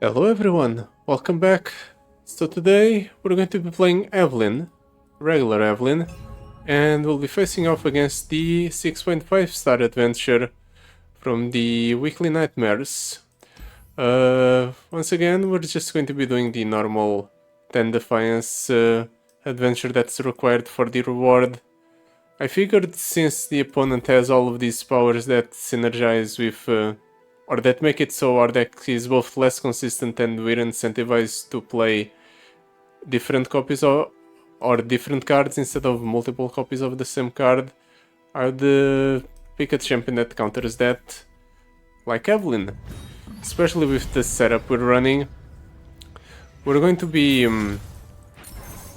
Hello everyone, welcome back. So today we're going to be playing Evelyn, regular Evelyn, and we'll be facing off against the 6.5 star adventure from the weekly nightmares. Once again, we're just going to be doing the normal 10 defiance adventure that's required for the reward. I figured since the opponent has all of these powers that synergize with or that make it so our deck is both less consistent and we're incentivized to play different copies of or different cards instead of multiple copies of the same card, I'd pick a champion that counters that, like Evelyn. Especially with the setup we're running. We're going to be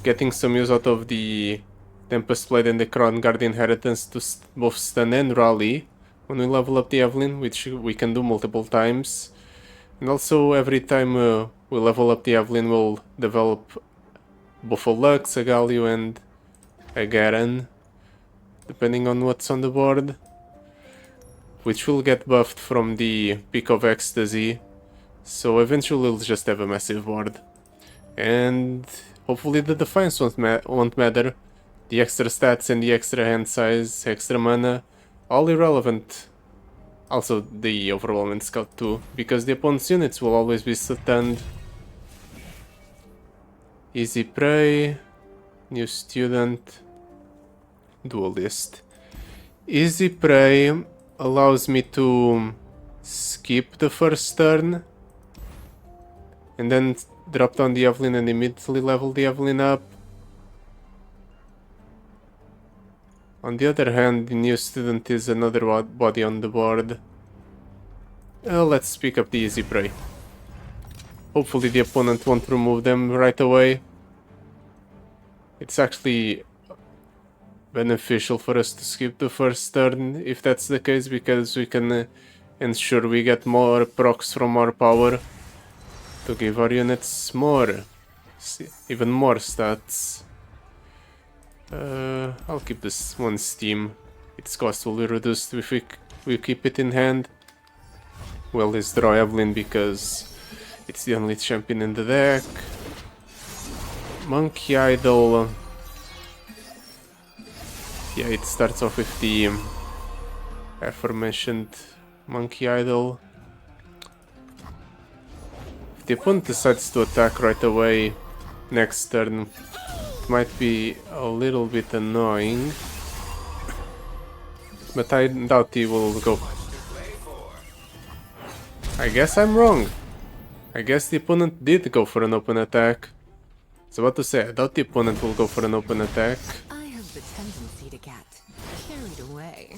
getting some use out of the Tempest Blade and the Crown Guard Inheritance to both stun and rally when we level up the Evelyn, which we can do multiple times. And also every time we level up the Evelyn, we'll develop both a Lux, a Galio, and a Garen, depending on what's on the board, which will get buffed from the Peak of Ecstasy, so eventually we'll just have a massive board. And hopefully the Defiance won't matter. The extra stats and the extra hand size, extra mana, all irrelevant. Also the Overwhelming Scout too, because the opponent's units will always be stunned. Easy Prey, New Student, Duelist. Easy Prey allows me to skip the first turn and then drop down the Evelyn and immediately level the Evelyn up. On the other hand, the New Student is another body on the board. Let's pick up the Easy Prey. Hopefully the opponent won't remove them right away. It's actually beneficial for us to skip the first turn if that's the case, because we can ensure we get more procs from our power to give our units even more stats. I'll keep this one Steam. Its cost will be reduced if we keep it in hand. Well, let's draw Evelyn because it's the only champion in the deck. Monkey Idol. Yeah, it starts off with the aforementioned Monkey Idol. If the opponent decides to attack right away next turn, it might be a little bit annoying, but I doubt he will go. I guess I'm wrong. I guess the opponent did go for an open attack. I was about to say, I doubt the opponent will go for an open attack. I have the tendency to get carried away.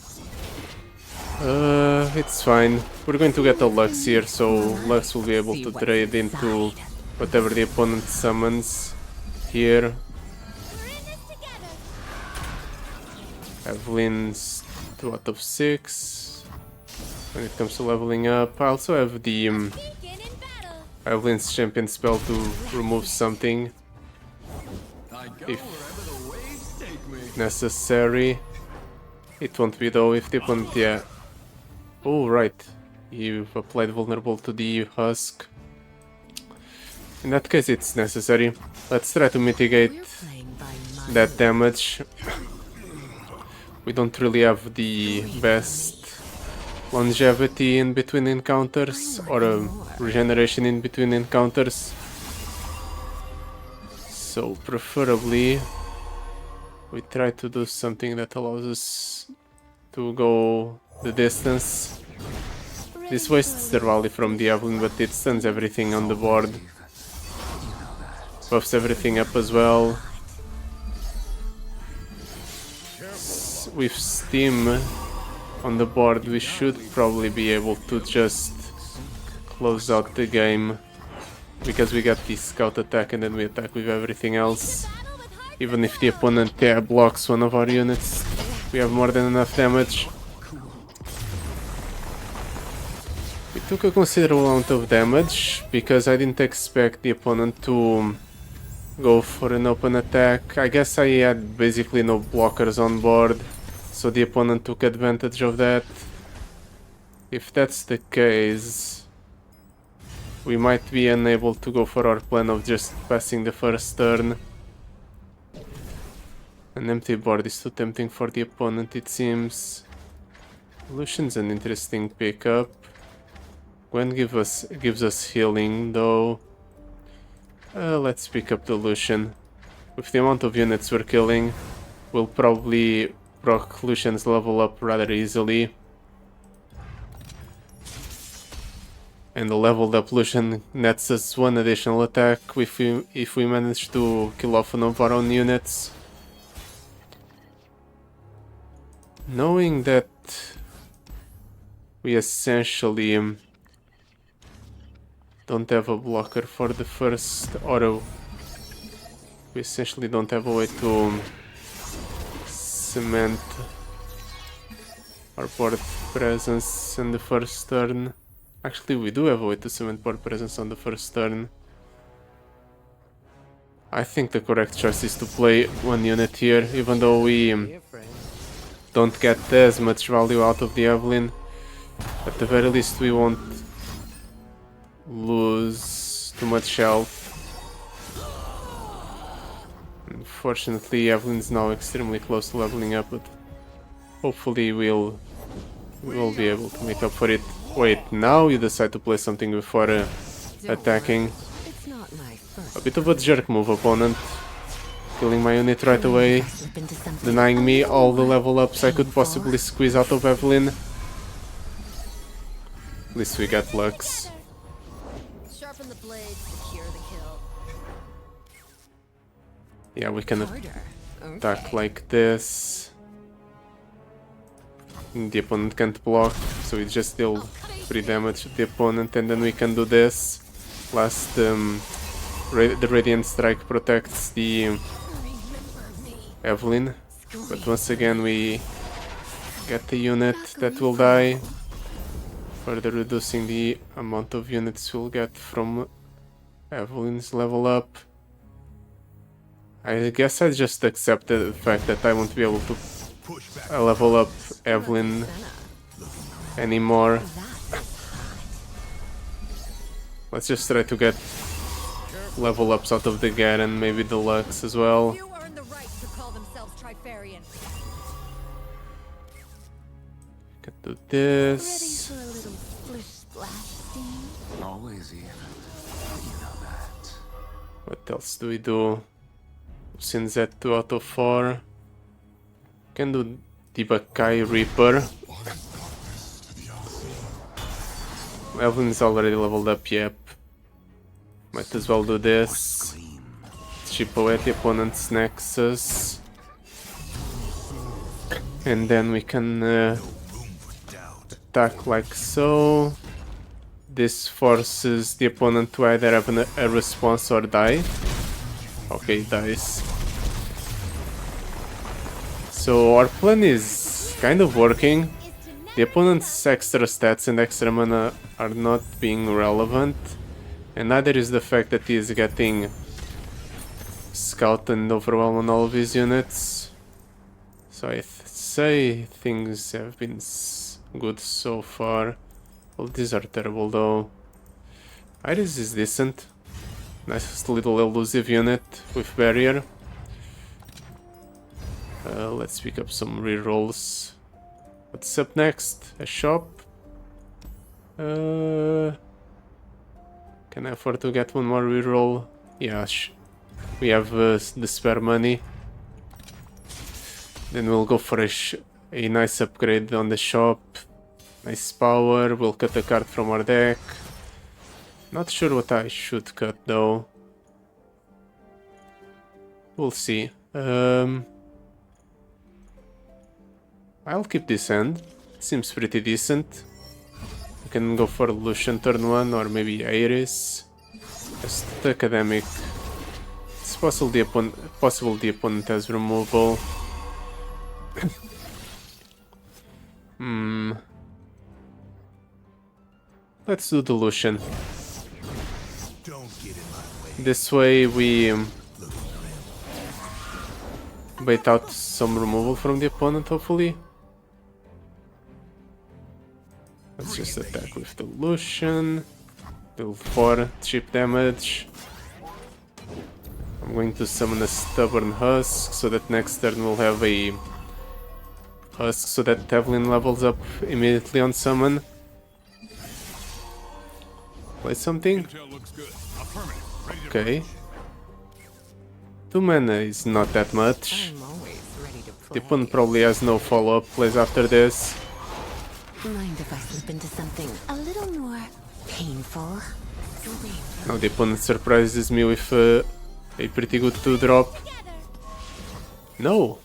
It's fine. We're going to get a Lux here, so Lux will be able to trade into whatever the opponent summons here. Evelyn's 2 out of 6. When it comes to leveling up, I also have the Evelyn's champion spell to remove something if necessary. It won't be though if the opponent, yeah. Oh right, you've applied vulnerable to the husk. In that case it's necessary. Let's try to mitigate that damage. We don't really have the best longevity in between encounters, or regeneration in between encounters. So preferably we try to do something that allows us to go the distance. This wastes the rally from the Evelyn, but it stuns everything on the board. Buffs everything up as well. With Steam on the board, we should probably be able to just close out the game, because we got the scout attack and then we attack with everything else. Even if the opponent blocks one of our units, we have more than enough damage. We took a considerable amount of damage because I didn't expect the opponent to go for an open attack. I guess I had basically no blockers on board, so the opponent took advantage of that. If that's the case, we might be unable to go for our plan of just passing the first turn. An empty board is too tempting for the opponent, it seems. Lucian's an interesting pickup. Gwen gives us healing, though. Let's pick up the Lucian. With the amount of units we're killing, we'll probably proc Lucian's level up rather easily. And the leveled up Lucian nets us one additional attack if we manage to kill off one of our own units. Knowing that we essentially don't have a blocker for the first auto, we essentially don't have a way to cement our board presence in the first turn. Actually, we do have a way to cement board presence on the first turn. I think the correct choice is to play one unit here, even though we don't get as much value out of the Evelyn. At the very least, we won't lose too much health. Unfortunately, Evelyn's now extremely close to leveling up, but hopefully we'll be able to make up for it. Wait, now you decide to play something before attacking. A bit of a jerk move, opponent. Killing my unit right away, denying me all the level ups I could possibly squeeze out of Evelyn. At least we got Lux. Sharpen the blade, secure the kill. Yeah, we can attack like this. The opponent can't block, so we just deal 3 damage to the opponent, and then we can do this. Last, the Radiant Strike protects the Evelyn, but once again we get the unit that will die, further reducing the amount of units we'll get from Evelyn's level up. I guess I just accepted the fact that I won't be able to level up Evelyn anymore. Let's just try to get level ups out of the Garen, maybe the Lux as well. Can do this. Always even. You know that. What else do we do? Since at 2 out of 4. Can do the Bakai Reaper. Evelyn's already leveled up, yep. Might as well do this. Chip away at the opponent's Nexus. And then we can attack like so. This forces the opponent to either have a response or die. Okay, he dies. So our plan is kind of working. The opponent's extra stats and extra mana are not being relevant, and neither is the fact that he is getting Scout and Overwhelm on all of his units. So I say things have been good so far. Well, these are terrible though. Iris is decent. Nice little elusive unit with barrier. Let's pick up some rerolls. What's up next? A shop? Can I afford to get one more reroll? Yeah, we have the spare money. Then we'll go for a nice upgrade on the shop. Nice power, we'll cut a card from our deck. Not sure what I should cut though. We'll see. I'll keep this hand. Seems pretty decent. We can go for Lucian turn 1 or maybe Iris. Just academic. It's possible the opponent has removal. Let's do the Lucian. This way we bait out some removal from the opponent, hopefully. Let's just attack with the Lucian. Level 4, cheap damage. I'm going to summon a stubborn husk so that next turn we'll have a husk so that Evelyn levels up immediately on summon. Play something? Okay. 2 mana is not that much. I'm always ready to The play. opponent probably has no follow-up plays after this. Mind if I slip into something a little more painful? Now the opponent surprises me with a pretty good 2-drop. No!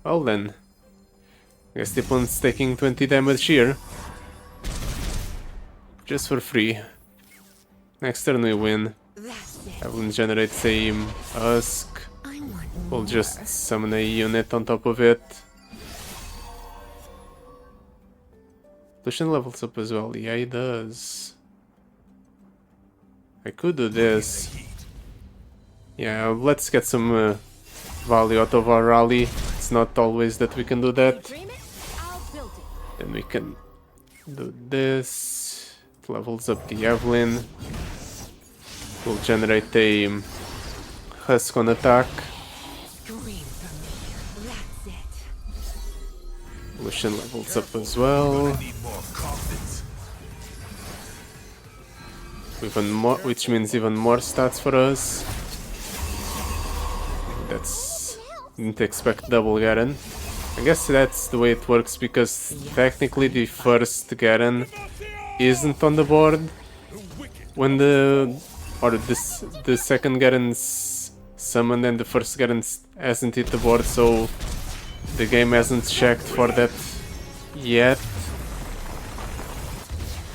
Well then. Guess the opponent's taking 20 damage here. Just for free. Next turn we win. That's it. Evelyn generates a husk. I want We'll more. just summon a unit on top of it. Lucian levels up as well. Yeah, he does. I could do this. Yeah, let's get some value out of our rally. It's not always that we can do that. Dream it, I'll build it. Then we can do this. It levels up the Evelyn. We'll generate a husk on attack. Scream for me. That's it. Lucian levels up as well. Even more, which means even more stats for us. That's... didn't expect double Garen. I guess that's the way it works because technically the first Garen isn't on the board when the second Garen's summoned and the first Garen hasn't hit the board, so the game hasn't checked for that yet.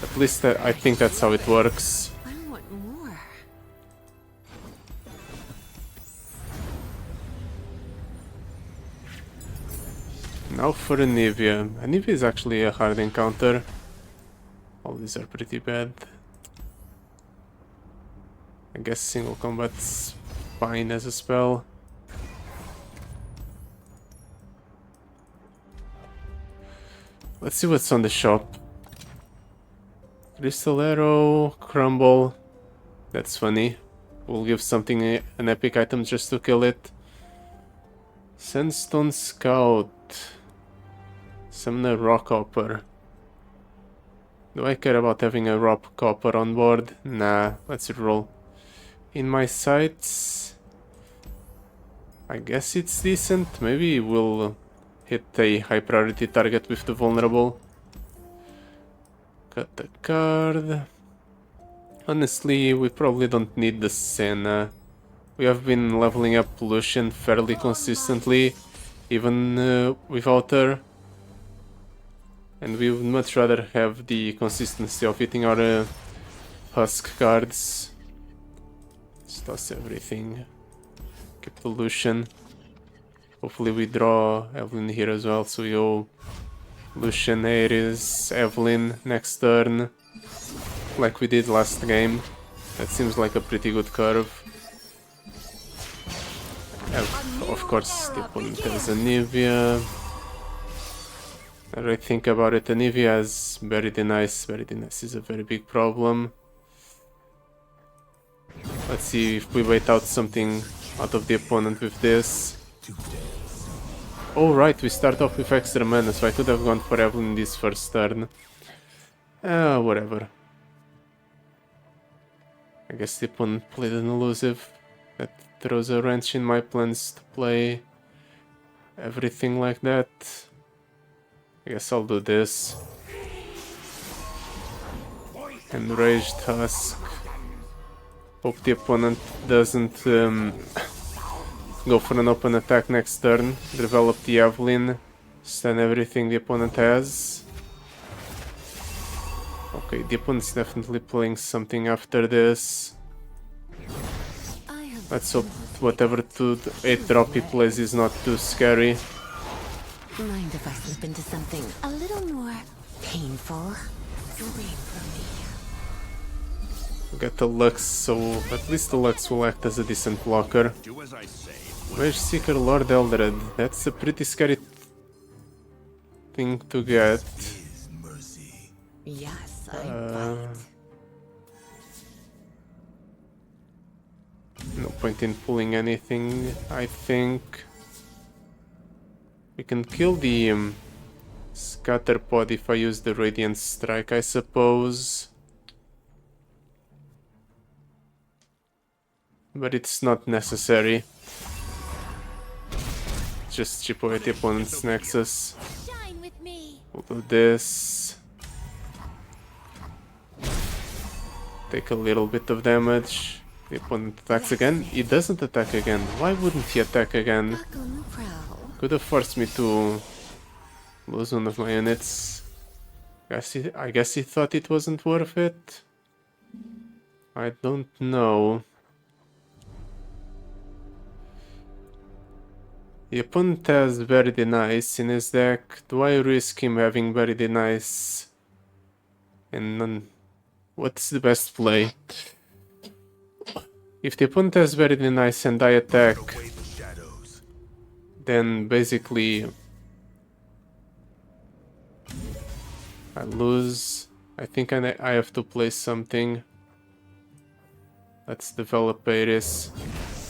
At least I think that's how it works. I want more. Now for Anivia. Anivia is actually a hard encounter. All these are pretty bad. I guess single combat's fine as a spell. Let's see what's on the shop. Crystal Arrow, Crumble. That's funny. We'll give something an epic item just to kill it. Sandstone Scout. Summon a Rock Hopper. Do I care about having a Rock Hopper on board? Nah, let's roll. In my sights, I guess it's decent. Maybe we'll hit a high priority target with the vulnerable. Cut the card. Honestly, we probably don't need the Senna. We have been leveling up Lucian fairly consistently, even without her. And we would much rather have the consistency of hitting our Husk cards. Let's toss everything. Keep the Lucian. Hopefully we draw Evelyn here as well, so we go Lucian, Ares, Evelyn next turn. Like we did last game. That seems like a pretty good curve. Of course, the opponent has Anivia. Now I think about it, Anivia has Bury the Nice. Bury the Nice is a very big problem. Let's see if we wait out something out of the opponent with this. Oh right, we start off with extra mana, so I could have gone for Evelyn this first turn. Whatever. I guess the opponent played an elusive. That throws a wrench in my plans to play everything like that. I guess I'll do this. Enraged Husk. Hope the opponent doesn't go for an open attack next turn. Develop the Evelyn. Stun everything the opponent has. Okay, the opponent's definitely playing something after this. Let's hope whatever 2/8 drop he plays is not too scary. Mind if I slip into something a little more painful? Scream for me. Got the Lux, so at least the Lux will act as a decent blocker. Mage Seeker, Lord Eldred. That's a pretty scary thing to get. Yes, I fight. point in pulling anything, I think. We can kill the scatter pod if I use the radiant strike, I suppose. But it's not necessary. Just chip away the opponent's nexus. Shine with me. We'll do this. Take a little bit of damage. The opponent attacks again. He doesn't attack again. Why wouldn't he attack again? Back on the prowl. Could have forced me to lose one of my units. I guess he thought it wasn't worth it. I don't know. The opponent has Very Nice in his deck. Do I risk him having Very Nice? And then what's the best play? If the opponent has Very Nice and I attack, then basically I lose. I think I have to play something. Let's develop Ares.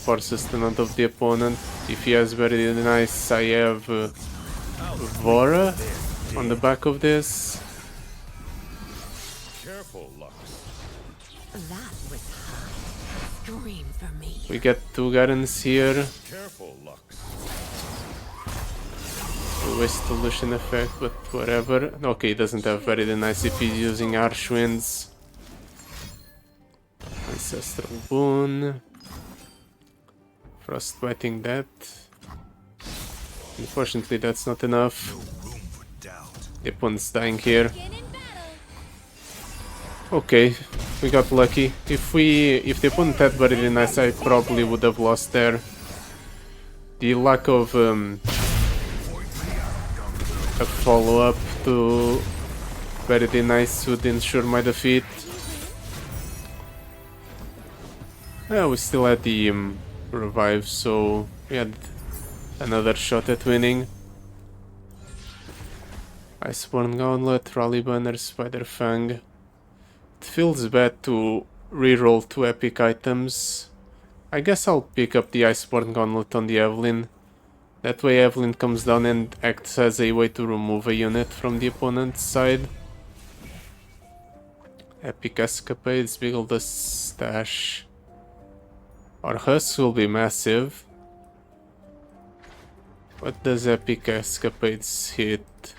Forces the none of the opponent. If he has Very Nice, I have Vora on the back of this. Careful, Lux. That was high. Scream for me. We get 2 Gardens here. Careful, Lux. We waste Illusion effect, but whatever. Okay, he doesn't have Very Nice if he's using Harsh Winds. Ancestral Boon. Frostbiting that. Unfortunately, that's not enough. The opponent's dying here. Okay, we got lucky. If the opponent had Very Nice, I probably would have lost there. The lack of a follow-up to Very Nice would ensure my defeat. Yeah, we still had the revive, so we had another shot at winning. Iceborne Gauntlet, Rally Banner, Spider Fang. It feels bad to reroll 2 epic items. I guess I'll pick up the Iceborne Gauntlet on the Evelyn. That way Evelyn comes down and acts as a way to remove a unit from the opponent's side. Epic Escapades, Beagle the Stash. Our Husk will be massive. What does Epic Escapades hit?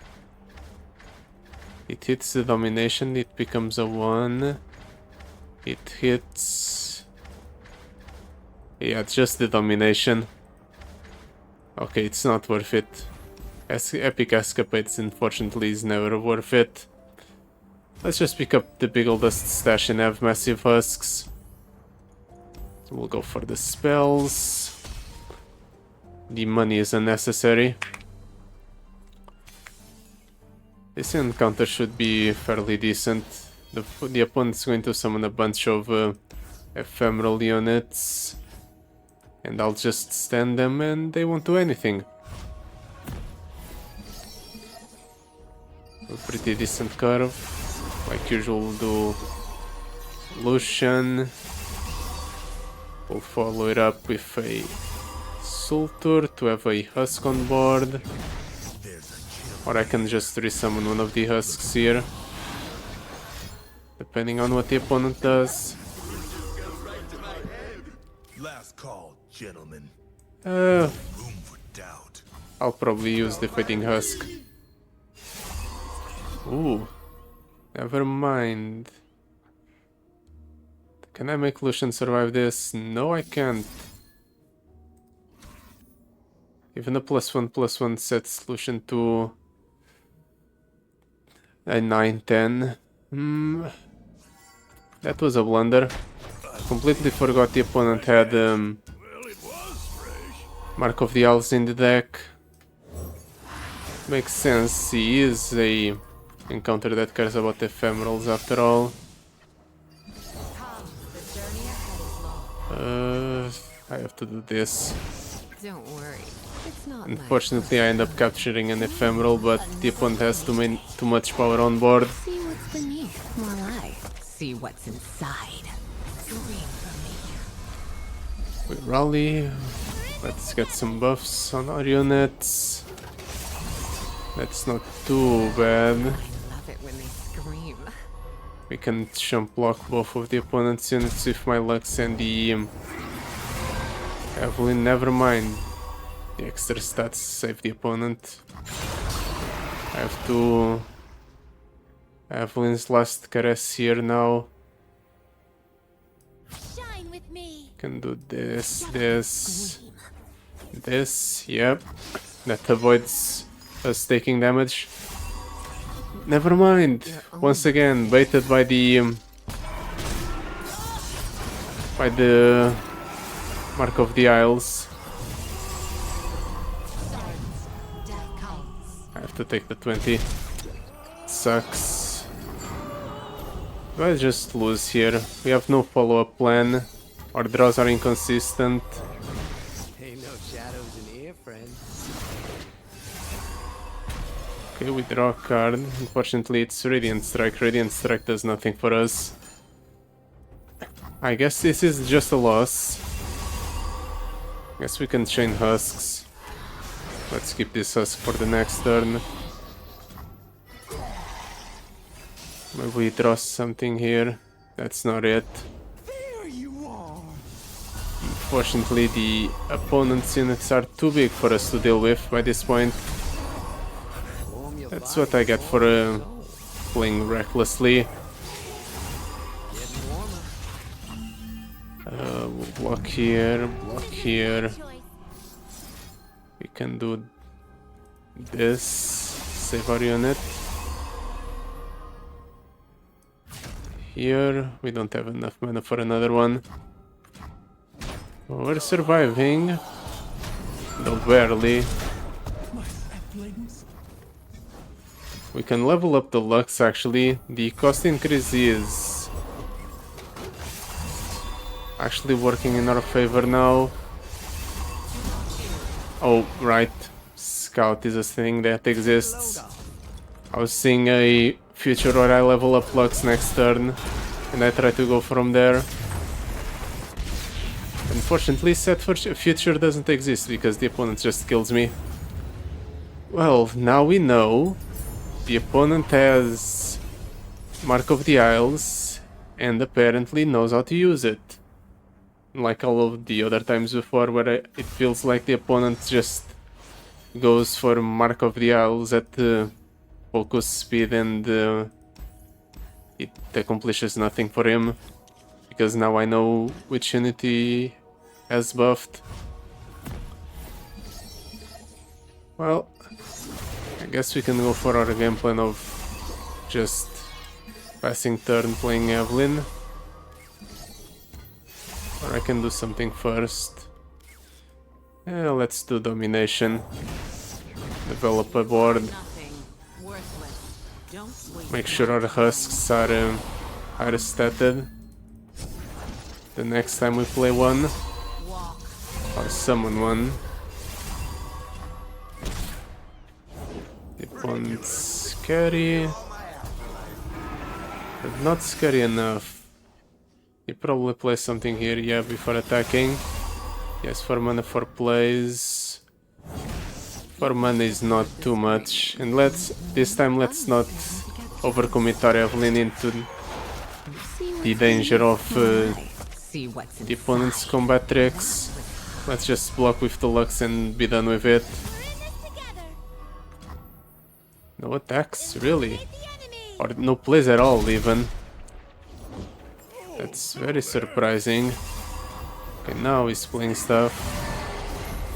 It hits the Domination, it becomes a 1. It hits... yeah, just the Domination. Okay, it's not worth it. Epic Escapades, unfortunately, is never worth it. Let's just pick up the Beagle Dust Stash and have massive Husks. We'll go for the spells. The money is unnecessary. This encounter should be fairly decent. The opponent's going to summon a bunch of ephemeral units. And I'll just stand them and they won't do anything. A pretty decent curve. Like usual, we'll do Lucian. We'll follow it up with a Sultur to have a Husk on board. Or I can just resummon one of the Husks here. Depending on what the opponent does. Last call, gentlemen. I'll Room for doubt. probably use the Fading Husk. Ooh. Never mind. Can I make Lucian survive this? No, I can't. Even a +1/+1 sets Lucian to a 9/10. That was a blunder. Completely forgot the opponent had Mark of the Owls in the deck. Makes sense, he is a encounter that cares about ephemerals after all. I have to do this. Don't worry. It's not Unfortunately, I end up capturing an ephemeral, but the opponent has too much power on board. See what's beneath, more like see what's inside. Scream for me. We rally. Let's get some buffs on our units. That's not too bad. I love it when they scream. We can jump block both of the opponent's units with my Lux and the Evelyn. Never mind. The extra stats save the opponent. I have to... Evelyn's last caress here now. Shine with me. Can do this, this, yep. That avoids us taking damage. Never mind. Once again, baited by the Mark of the Isles. I have to take the 20. Sucks. Do I just lose here? We have no follow-up plan. Our draws are inconsistent. Ain't no shadows in here, friend. Okay, we draw a card. Unfortunately, it's Radiant Strike. Radiant Strike does nothing for us. I guess this is just a loss. Guess we can chain Husks. Let's keep this Husk for the next turn. Maybe we draw something here. That's not it. There you are. Unfortunately, the opponent's units are too big for us to deal with by this point. Warm your That's body, what I get for playing recklessly. getting warmer. We'll block here, block here. Choice. We can do this, save our unit. Here, we don't have enough mana for another one. We're surviving, though barely. We can level up the Lux actually. The cost increase is actually working in our favor now. Oh, right. Scout is a thing that exists. I was seeing a future where I level up Lux next turn, and I try to go from there. Unfortunately, set for future doesn't exist because the opponent just kills me. Well, now we know the opponent has Mark of the Isles and apparently knows how to use it. Like all of the other times before where it feels like the opponent just goes for Mark of the Isles at focus speed and it accomplishes nothing for him. Because now I know which unity has buffed. Well, I guess we can go for our game plan of just passing turn playing Evelyn. Or I can do something first. Yeah, let's do domination. Develop a board. Nothing. Worthless. Don't waste Make sure our husks are higher statted. The next time we play one. walk. Or summon one. The opponent's scary. But not scary enough. He probably plays something here, yeah, before attacking. Yes, 4 mana for plays. 4 mana is not too much. And this time let's not overcommit our Evelyn into the danger of See what's the opponent's combat tricks. Let's just block with the Lux and be done with it. No attacks, really? Or no plays at all, even. That's very surprising. Okay, now he's playing stuff.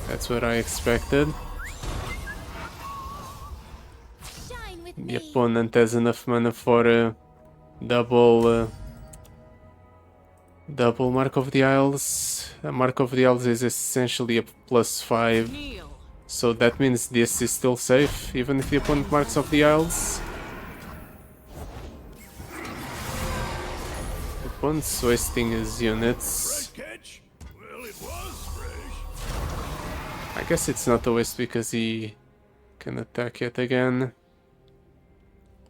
That's what I expected. Shine with The me. opponent has enough mana for double Mark of the Isles. Mark of the Isles is essentially a +5. Kneel. So that means this is still safe, even if the opponent marks of the Isles. The opponent's wasting his units. Catch? Well, it was fresh. I guess it's not a waste because he can attack yet again.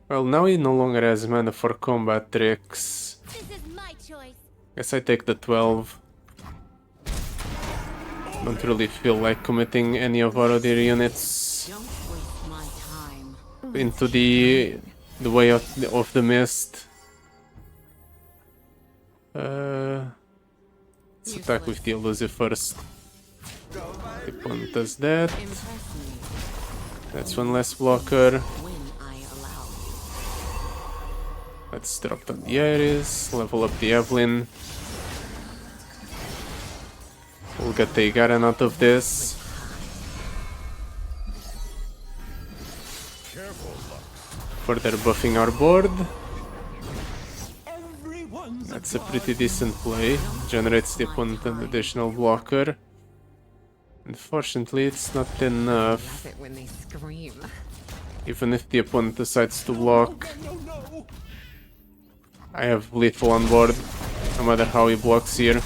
Well, now he no longer has mana for combat tricks. This is my choice. Guess I take the 12. Don't really feel like committing any of our other units Don't waste my time. into the way of the mist. Let's attack with the elusive first. The opponent does that. Impress me That's one less blocker. when I allow. Let's drop down the Iris, level up the Evelyn. We'll get the Garen out of this. Further buffing our board. That's a pretty decent play. Generates the opponent an additional blocker. Unfortunately, it's not enough. Love it when they scream. Even if the opponent decides to block. I have lethal on board, no matter how he blocks here.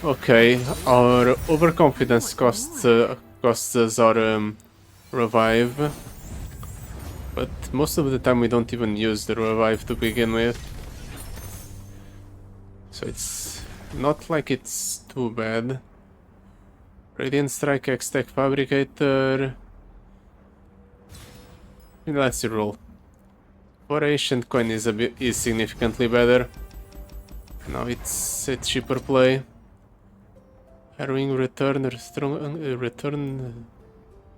Okay, our overconfidence costs us our revive, but most of the time we don't even use the revive to begin with, so it's not like it's too bad. Radiant Strike, X-Tech Fabricator. Let's roll. For Ancient Coin is significantly better. Now it's a cheaper play. Harrowing Return,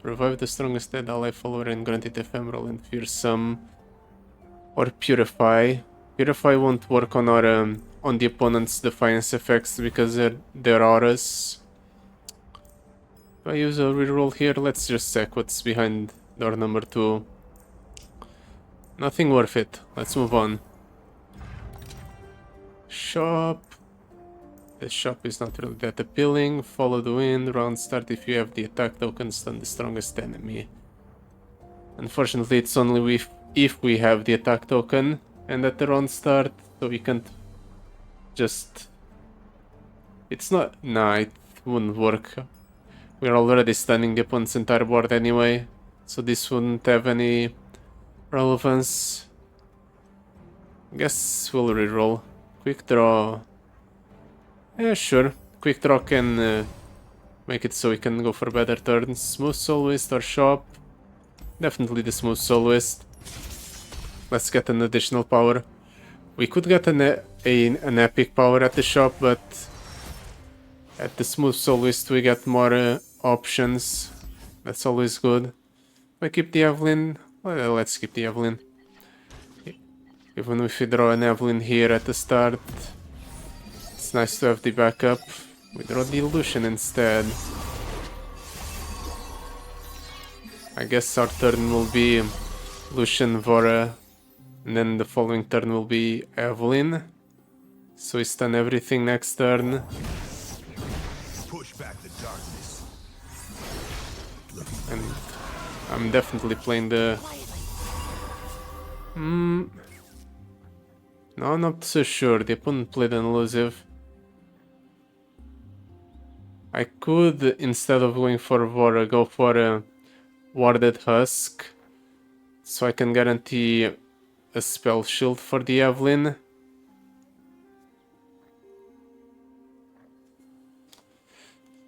revive the strongest dead ally follower and grant it ephemeral and fearsome. Or Purify. Purify won't work on our on the opponent's defiance effects because they're auras. If I use a reroll here, let's just check what's behind door number 2. Nothing worth it. Let's move on. Shop. The shop is not really that appealing. Follow the wind. Round start if you have the attack token, stun the strongest enemy. Unfortunately, it's only if we have the attack token and at the round start, so we can't just... It's not... Nah, it wouldn't work. We're already stunning the opponent's entire board anyway, so this wouldn't have any relevance. Guess we'll reroll. Quick draw. Yeah, sure. Quick draw can make it so we can go for better turns. Smooth Soloist or Shop. Definitely the Smooth Soloist. Let's get an additional power. We could get an epic power at the shop, but at the Smooth Soloist we get more options. That's always good. If I keep the Evelyn, well, let's keep the Evelyn. Even if we draw an Evelyn here at the start, it's nice to have the backup. We draw the Illusion instead. I guess our turn will be Lucian, Vora, and then the following turn will be Evelyn. So we stun everything next turn. Push back the darkness. And I'm definitely playing the... No, I'm not so sure. The opponent played an elusive. I could, instead of going for Vora, go for a Warded Husk. So I can guarantee a spell shield for the Evelyn.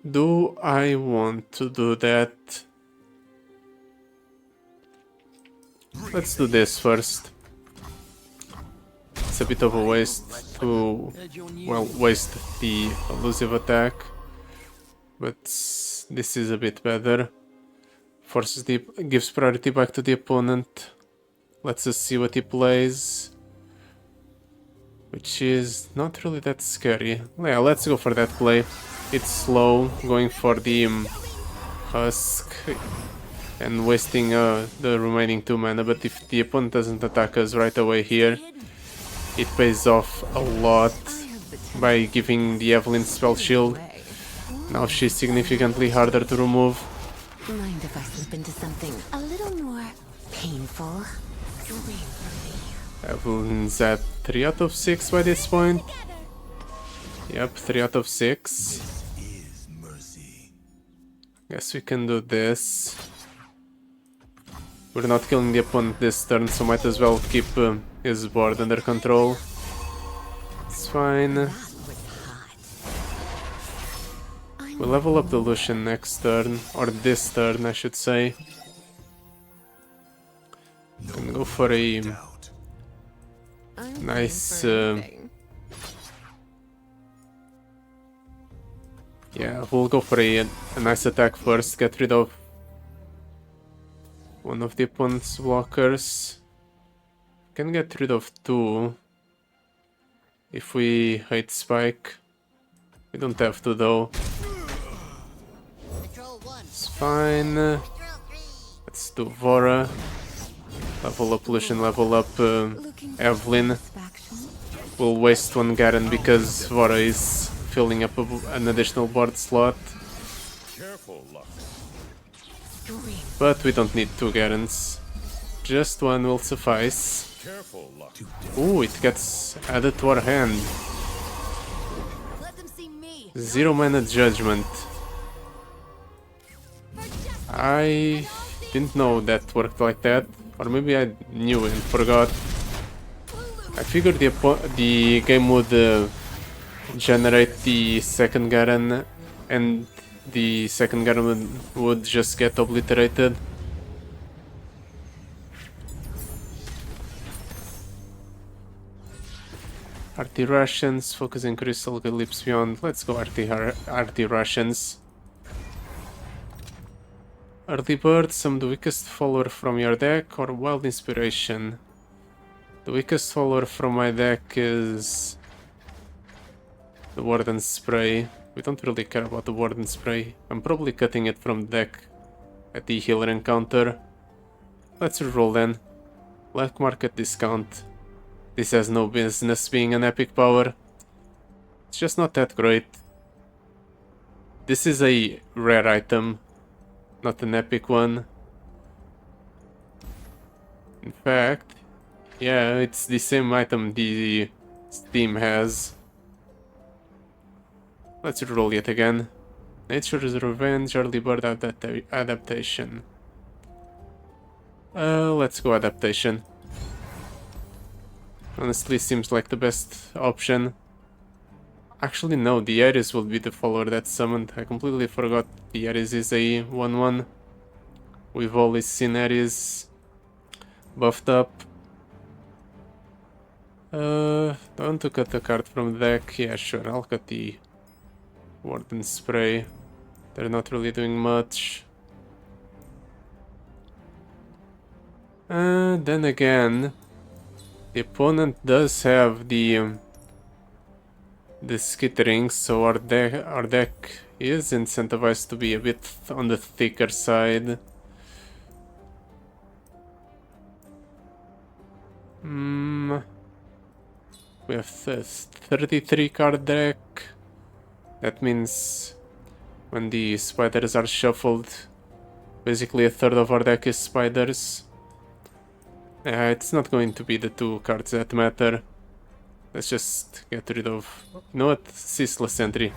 Do I want to do that? Let's do this first. It's a bit of a waste to, well, waste the elusive attack, but this is a bit better. Forces gives priority back to the opponent. Let's just see what he plays, which is not really that scary. Yeah, let's go for that play. It's slow, going for the Husk and wasting the remaining 2 mana, but if the opponent doesn't attack us right away here, it pays off a lot by giving the Evelyn spell shield. Now she's significantly harder to remove. Mind if I slip into something a little more painful? Dream for me. Evelyn's at 3 out of 6 by this point. Yep, 3 out of 6. Guess we can do this. We're not killing the opponent this turn, so might as well keep his board under control. It's fine. That was hot. We'll level up the Lucian next turn, or this turn I should say. Gonna go for a Doubt. I'm nice, game for anything. yeah, we'll go for a nice attack first, get rid of one of the opponent's blockers. Can get rid of two if we hate Spike. We don't have to though. Patrol 1. It's fine. Patrol 3. Let's do Vora. Level up Lucian, level up Looking for Evelyn. satisfaction? We'll waste one Garen because Vora is filling up an additional board slot. Careful, Luck. Dream. But we don't need two Garens. Just one will suffice. Careful, Luck. Ooh, it gets added to our hand. Let them see me. 0 mana Judgment. I didn't know that worked like that. Or maybe I knew and forgot. I figured the game would generate the second Garen and the second Garen would just get obliterated. RT Russians, focusing Crystal Leaps Beyond. Let's go RT Russians. Early Bird, summon the weakest follower from your deck, or Wild Inspiration. The weakest follower from my deck is the Warden Spray. We don't really care about the Warden Spray. I'm probably cutting it from the deck at the healer encounter. Let's reroll then. Black market discount. This has no business being an epic power. It's just not that great. This is a rare item, not an epic one. In fact, yeah, it's the same item the Steam has. Let's roll it again. Nature's Revenge, Early Bird Adaptation. Let's go Adaptation. Honestly, seems like the best option. Actually, no, the Ares will be the follower that's summoned. I completely forgot the Ares is a 1-1. We've always seen Ares buffed up. Do I want to cut a card from the deck? Yeah, sure, I'll cut the Warden Spray. They're not really doing much. Then again, the opponent does have the skittering, so our deck is incentivized to be a bit on the thicker side. We have a 33 card deck. That means when the spiders are shuffled, basically a third of our deck is spiders. It's not going to be the two cards that matter. Let's just get rid of... You know what? Ceaseless Sentry.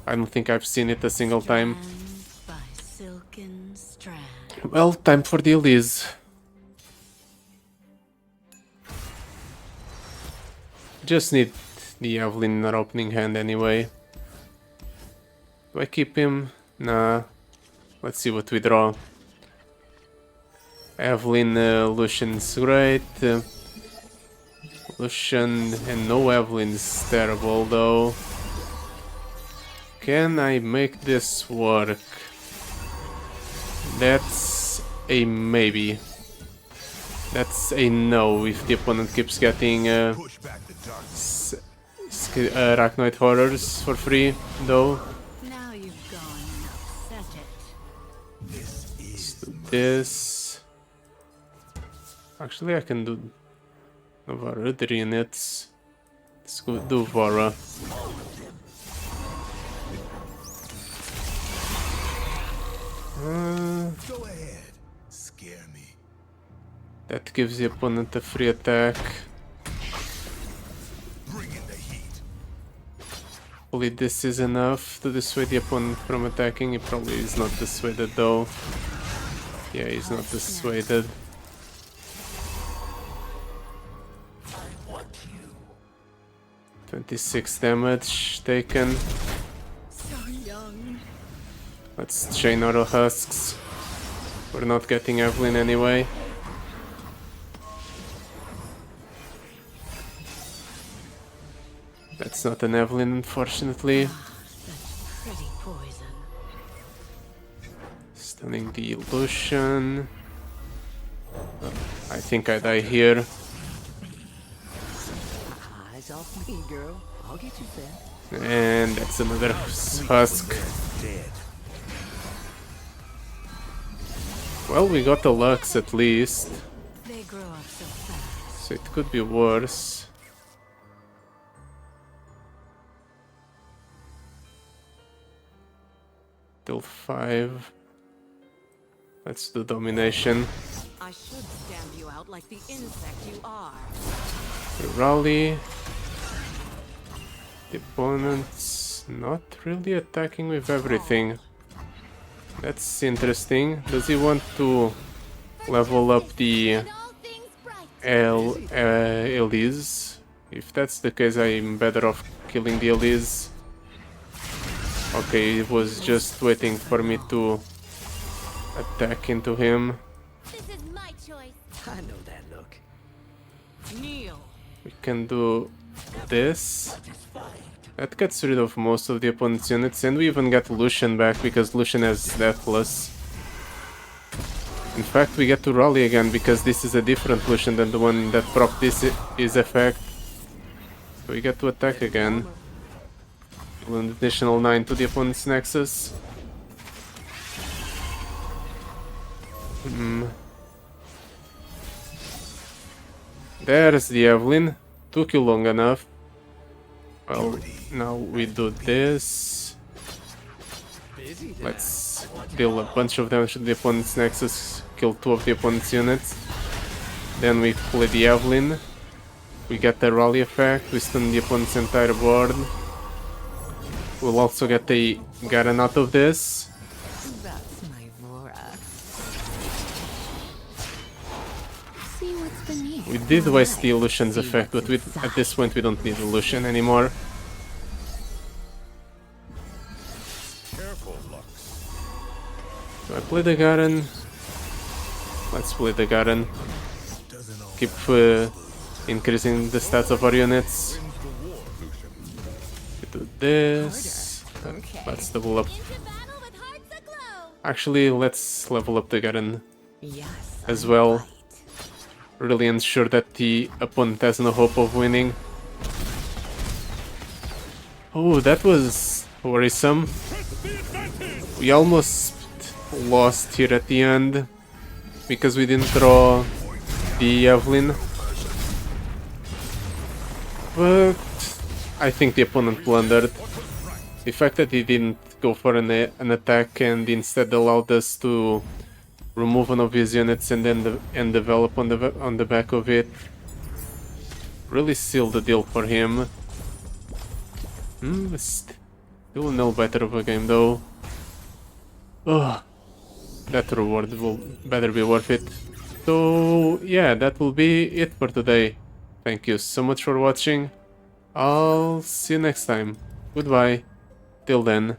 I don't think I've seen it a single time. By silken strand. Well, time for the Elise. Just need the Evelyn in our opening hand anyway. Do I keep him? Nah. Let's see what we draw. Evelyn, Lucian's great. Lucian and no Evelyn's terrible though. Can I make this work? That's a maybe. That's a no if the opponent keeps getting Push back the darkness. Arachnoid Horrors for free though. Now you've gone and upset it. This is This... Actually I can do Vara, the units. Let's go do Vara. Go ahead. Scare me. That gives the opponent a free attack. Bring in the heat. Hopefully this is enough to dissuade the opponent from attacking. He probably is not dissuaded though. Yeah, he's not dissuaded. 26 damage taken. So young. Let's chain auto husks. We're not getting Evelyn anyway. That's not an Evelyn, unfortunately. Such pretty poison. Stunning the illusion. I think I die here. Eyes off me, girl. I'll get you fed. And that's another husk. Dead. Well, we got a Lux at least, They grow up so fast. so it could be worse. Till 5. Let's do domination. I should stamp you out like the insect you are. We rally. The opponent's not really attacking with everything. That's interesting. Does he want to level up the Elise? If that's the case, I'm better off killing the Elise. Okay, it was just waiting for me to attack into him. This is my choice. I know that look. Kneel. We can do this. That gets rid of most of the opponent's units, and we even get Lucian back because Lucian has Deathless. In fact, we get to rally again because this is a different Lucian than the one that proc this is effect. So we get to attack again. An additional 9 to the opponent's Nexus. There's the Evelyn. Took you long enough. Well, now we do this. Let's deal a bunch of damage to the opponent's Nexus, kill 2 of the opponent's units. Then we play the Evelyn. We get the rally effect, we stun the opponent's entire board. We'll also get the Garen out of this. That's my Vora. See what's beneath. We did waste the illusion's effect, but at this point we don't need illusion anymore. Careful, Lux. So I play the Garen. Let's play the Garen. Doesn't all Keep increasing the stats of our units. We do this. Let's level up. Into battle with hearts aglow. Actually, let's level up the Garen Yes. as well. Really ensure that the opponent has no hope of winning. Oh, that was worrisome. We almost lost here at the end because we didn't draw the Evelyn. But I think the opponent blundered. The fact that he didn't go for an attack and instead allowed us to remove one of his units and then develop on the back of it really sealed the deal for him. Still no better of a game though. Ugh. That reward will better be worth it. So yeah, that will be it for today. Thank you so much for watching. I'll see you next time. Goodbye. Till then.